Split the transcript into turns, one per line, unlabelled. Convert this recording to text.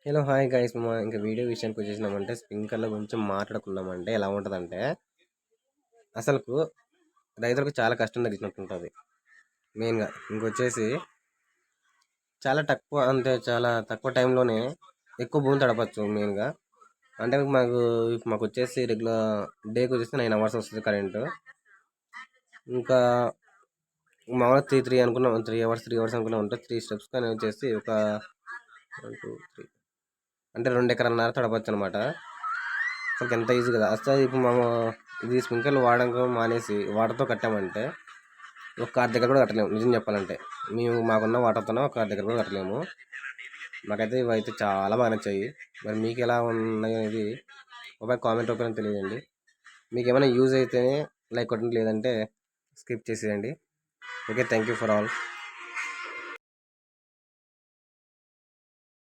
Hello hi guys ఇంకా video విషయానికి వచ్చేసినామంటే స్ప్రింక్లర్ల గురించి మాట్లాడుకున్నామంటే ఎలా ఉంటుందంటే అసలుకు రైతులకు చాలా కష్టం తగ్గినట్టుంటుంది మెయిన్గా ఇంకొచ్చేసి చాలా తక్కువ టైంలోనే ఎక్కువ భూమి తడపచ్చు మెయిన్గా అంటే మాకు వచ్చేసి రెగ్యులర్ డేకి వచ్చేసి 9 hours వస్తుంది కరెంటు ఇంకా మామూలుగా త్రీ అనుకున్నాం 3 hours అనుకున్నాం ఉంటే 3 steps కానీ వచ్చేసి ఒక 1 2 3 అంటే 2 ఎకరాలన్నర తడపచ్చు అనమాట. అసలు ఎంత ఈజీ కదా అసలు ఇప్పుడు మేము ఇది స్ప్రింక్లర్లు వాడడం మానేసి వాటర్తో కట్టామంటే ఒక కార్ దగ్గర కూడా కట్టలేము నిజం చెప్పాలంటే. మాకున్న వాటర్తోనే ఒక కార్ దగ్గర కూడా కట్టలేము. నాకైతే ఇవైతే చాలా బాగా నచ్చాయి. మరి మీకు ఎలా ఉన్నాయి అనేది ఒక కామెంట్ రూపంలో తెలియజేయండి. మీకు ఏమైనా యూజ్ అయితేనే లైక్ కొట్టండి, లేదంటే స్కిప్ చేసేయండి. Okay, thank you for all.